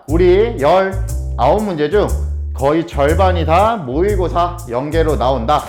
우리 19문제 중 거의 절반이 다 모의고사 연계로 나온다.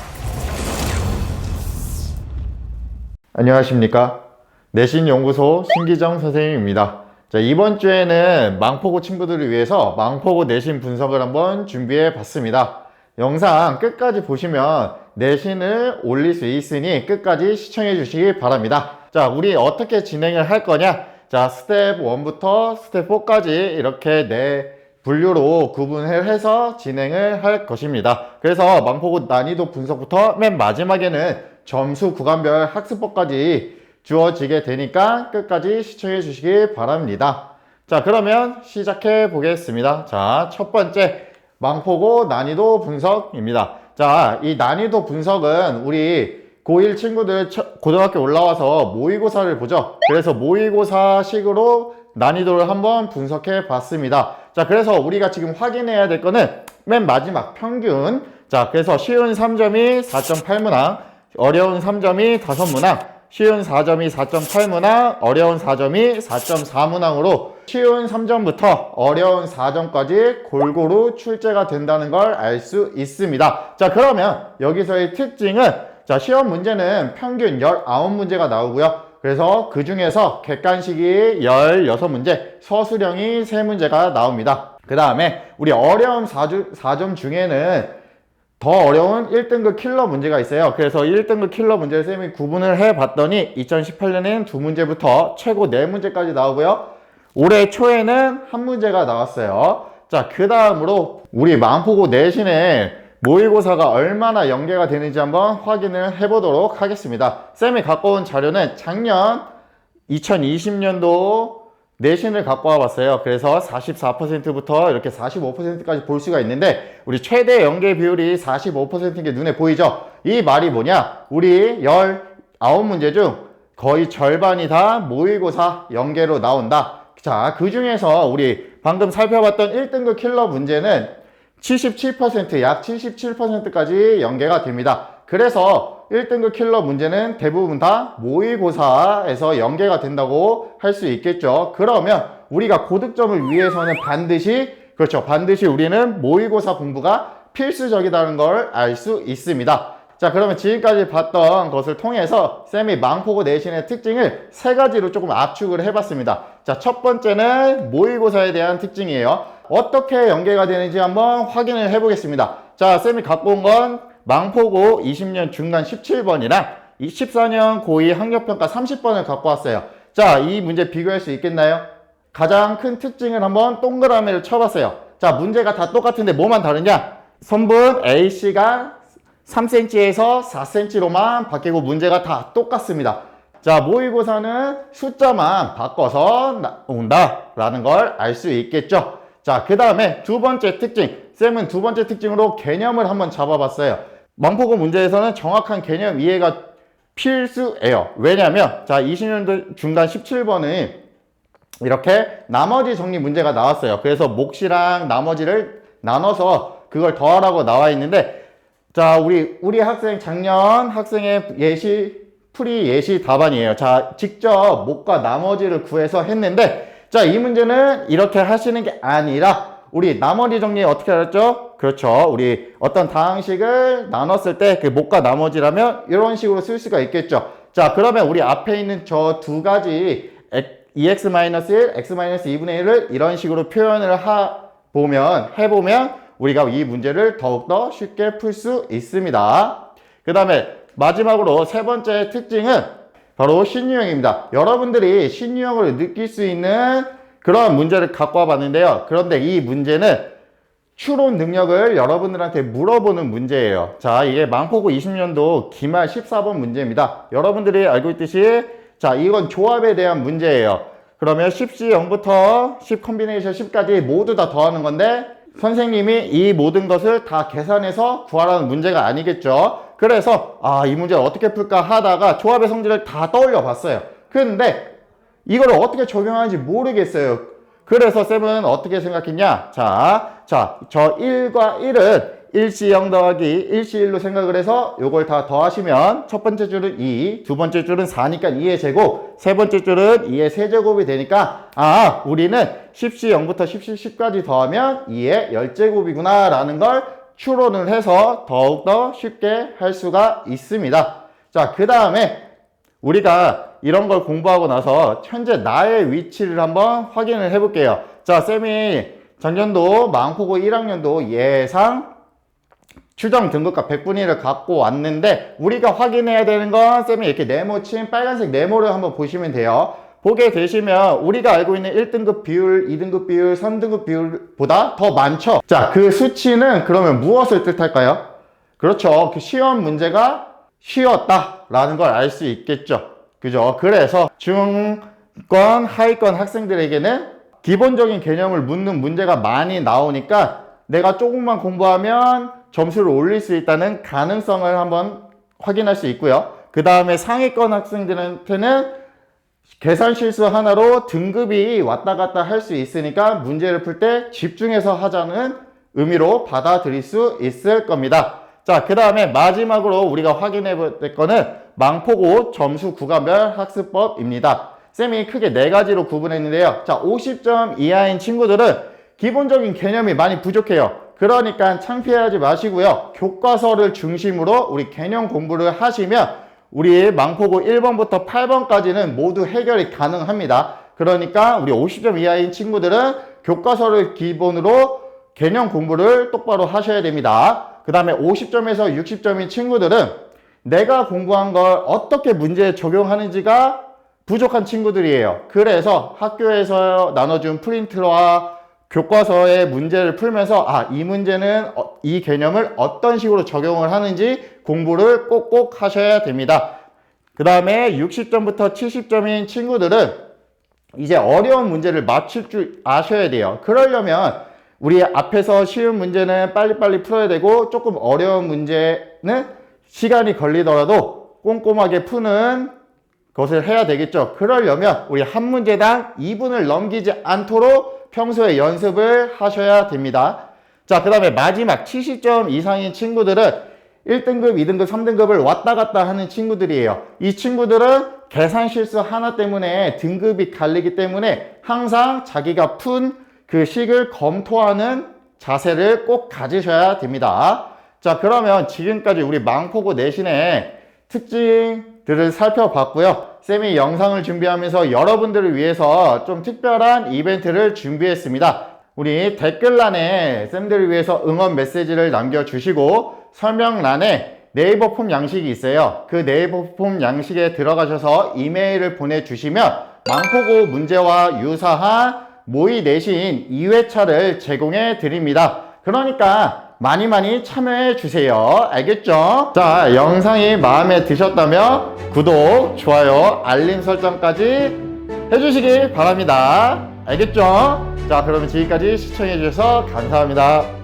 안녕하십니까. 내신연구소 신기정 선생님입니다. 자, 이번 주에는 망포고 친구들을 위해서 망포고 내신 분석을 한번 준비해 봤습니다. 영상 끝까지 보시면 내신을 올릴 수 있으니 끝까지 시청해 주시기 바랍니다. 자, 우리 어떻게 진행을 할 거냐? 자, 스텝 1부터 스텝 4까지 이렇게 네 분류로 구분을 해서 진행을 할 것입니다. 그래서 망포고 난이도 분석부터 맨 마지막에는 점수 구간별 학습법까지 주어지게 되니까 끝까지 시청해 주시기 바랍니다. 자, 그러면 시작해 보겠습니다. 자, 첫 번째 망포고 난이도 분석입니다. 자, 이 난이도 분석은 우리 고1 친구들 고등학교 올라와서 모의고사를 보죠. 그래서 모의고사식으로 난이도를 한번 분석해 봤습니다. 자, 그래서 우리가 지금 확인해야 될 거는 맨 마지막 평균. 자, 그래서 쉬운 3점이 4.8문항, 어려운 3점이 5문항, 쉬운 4점이 4.8문항, 어려운 4점이 4.4문항으로 쉬운 3점부터 어려운 4점까지 골고루 출제가 된다는 걸 알 수 있습니다. 자, 그러면 여기서의 특징은 자, 시험 문제는 평균 19문제가 나오고요. 그래서 그 중에서 객관식이 16문제, 서술형이 3문제가 나옵니다. 그 다음에 우리 어려운 4점 중에는 더 어려운 1등급 킬러 문제가 있어요. 그래서 1등급 킬러 문제를 쌤이 구분을 해봤더니 2018년엔 2문제부터 최고 4문제까지 나오고요. 올해 초에는 1문제가 나왔어요. 자, 그 다음으로 우리 망포고 내신에 모의고사가 얼마나 연계가 되는지 한번 확인을 해보도록 하겠습니다. 쌤이 갖고 온 자료는 작년 2020년도 내신을 갖고 와봤어요. 그래서 44%부터 이렇게 45%까지 볼 수가 있는데 우리 최대 연계 비율이 45%인 게 눈에 보이죠? 이 말이 뭐냐? 우리 19문제 중 거의 절반이 다 모의고사 연계로 나온다. 자, 그 중에서 우리 방금 살펴봤던 1등급 킬러 문제는 77%, 약 77%까지 연계가 됩니다. 그래서 1등급 킬러 문제는 대부분 다 모의고사에서 연계가 된다고 할 수 있겠죠. 그러면 우리가 고득점을 위해서는 반드시, 그렇죠, 반드시 우리는 모의고사 공부가 필수적이라는 걸 알 수 있습니다. 자, 그러면 지금까지 봤던 것을 통해서 쌤이 망포고 내신의 특징을 3가지로 조금 압축을 해봤습니다. 자, 첫 번째는 모의고사에 대한 특징이에요. 어떻게 연계가 되는지 한번 확인을 해보겠습니다. 자, 쌤이 갖고 온 건 망포고 20년 중간 17번이랑 14년 고2 학력평가 30번을 갖고 왔어요. 자, 이 문제 비교할 수 있겠나요? 가장 큰 특징을 한번 동그라미를 쳐봤어요. 자, 문제가 다 똑같은데 뭐만 다르냐? 선분 A씨가 3cm에서 4cm로만 바뀌고 문제가 다 똑같습니다. 자, 모의고사는 숫자만 바꿔서 나온다라는 걸 알 수 있겠죠. 자, 그 다음에 두 번째 특징. 쌤은 두 번째 특징으로 개념을 한번 잡아봤어요. 망포고 문제에서는 정확한 개념 이해가 필수예요. 왜냐면 자, 20년도 중간 17번은 이렇게 나머지 정리 문제가 나왔어요. 그래서 몫이랑 나머지를 나눠서 그걸 더하라고 나와 있는데, 자, 우리 학생 작년 학생의 풀이 예시 답안이에요. 자, 직접 몫과 나머지를 구해서 했는데, 자, 이 문제는 이렇게 하시는 게 아니라 우리 나머지 정리 어떻게 알았죠? 그렇죠. 우리 어떤 다항식을 나눴을 때 그 몫과 나머지라면 이런 식으로 쓸 수가 있겠죠. 자, 그러면 우리 앞에 있는 저 두 가지 2x-1, x-2분의 1을 이런 식으로 표현을 해보면 우리가 이 문제를 더욱더 쉽게 풀 수 있습니다. 그 다음에 마지막으로 세 번째 특징은 바로 신유형입니다. 여러분들이 신유형을 느낄 수 있는 그런 문제를 갖고 와봤는데요. 그런데 이 문제는 추론 능력을 여러분들한테 물어보는 문제예요. 자, 이게 망포고 20년도 기말 14번 문제입니다. 여러분들이 알고 있듯이 자, 이건 조합에 대한 문제예요. 그러면 10시 0부터 10 컴비네이션 10까지 모두 다 더하는 건데 선생님이 이 모든 것을 다 계산해서 구하라는 문제가 아니겠죠. 그래서 이 문제를 어떻게 풀까 하다가 조합의 성질을 다 떠올려 봤어요. 근데 이걸 어떻게 적용하는지 모르겠어요. 그래서 쌤은 어떻게 생각했냐? 자, 저 1과 1은 1C 0 더하기 1C 1로 생각을 해서 요걸 다 더하시면 첫 번째 줄은 2, 두 번째 줄은 4니까 2의 제곱, 세 번째 줄은 2의 세제곱이 되니까 우리는 10C 0부터 10C 10까지 더하면 2의 10제곱이구나 라는 걸 추론을 해서 더욱더 쉽게 할 수가 있습니다. 자, 그 다음에 우리가 이런 걸 공부하고 나서 현재 나의 위치를 한번 확인을 해 볼게요. 자, 쌤이 작년도 망포고 1학년도 예상 추정 등급과 100분의 1을 갖고 왔는데 우리가 확인해야 되는 건 쌤이 이렇게 네모친 빨간색 네모를 한번 보시면 돼요. 보게 되시면 우리가 알고 있는 1등급 비율, 2등급 비율, 3등급 비율보다 더 많죠. 자, 그 수치는 그러면 무엇을 뜻할까요? 그렇죠. 그 시험 문제가 쉬웠다라는 걸 알 수 있겠죠. 그죠? 그래서 중권, 하위권 학생들에게는 기본적인 개념을 묻는 문제가 많이 나오니까 내가 조금만 공부하면 점수를 올릴 수 있다는 가능성을 한번 확인할 수 있고요. 그 다음에 상위권 학생들한테는 계산 실수 하나로 등급이 왔다 갔다 할 수 있으니까 문제를 풀 때 집중해서 하자는 의미로 받아들일 수 있을 겁니다. 자, 그 다음에 마지막으로 우리가 확인해 볼 거는 망포고 점수 구간별 학습법입니다. 쌤이 크게 4가지로 구분했는데요. 자, 50점 이하인 친구들은 기본적인 개념이 많이 부족해요. 그러니까 창피하지 마시고요. 교과서를 중심으로 우리 개념 공부를 하시면 우리 망포고 1번부터 8번까지는 모두 해결이 가능합니다. 그러니까 우리 50점 이하인 친구들은 교과서를 기본으로 개념 공부를 똑바로 하셔야 됩니다. 그 다음에 50점에서 60점인 친구들은 내가 공부한 걸 어떻게 문제에 적용하는지가 부족한 친구들이에요. 그래서 학교에서 나눠준 프린트와 교과서의 문제를 풀면서 이 문제는 이 개념을 어떤 식으로 적용을 하는지 공부를 꼭꼭 하셔야 됩니다. 그 다음에 60점부터 70점인 친구들은 이제 어려운 문제를 맞출 줄 아셔야 돼요. 그러려면 우리 앞에서 쉬운 문제는 빨리빨리 풀어야 되고 조금 어려운 문제는 시간이 걸리더라도 꼼꼼하게 푸는 것을 해야 되겠죠. 그러려면 우리 한 문제당 2분을 넘기지 않도록 평소에 연습을 하셔야 됩니다. 자, 그 다음에 마지막 70점 이상인 친구들은 1등급, 2등급, 3등급을 왔다 갔다 하는 친구들이에요. 이 친구들은 계산 실수 하나 때문에 등급이 갈리기 때문에 항상 자기가 푼 그 식을 검토하는 자세를 꼭 가지셔야 됩니다. 자, 그러면 지금까지 우리 망포고 내신의 특징들을 살펴봤고요. 쌤이 영상을 준비하면서 여러분들을 위해서 좀 특별한 이벤트를 준비했습니다. 우리 댓글란에 쌤들을 위해서 응원 메시지를 남겨주시고 설명란에 네이버 폼 양식이 있어요. 그 네이버 폼 양식에 들어가셔서 이메일을 보내주시면 망포고 문제와 유사한 모의 내신 2회차를 제공해 드립니다. 그러니까 많이 참여해 주세요. 알겠죠? 자, 영상이 마음에 드셨다면 구독, 좋아요, 알림 설정까지 해주시기 바랍니다. 알겠죠? 자, 그러면 지금까지 시청해 주셔서 감사합니다.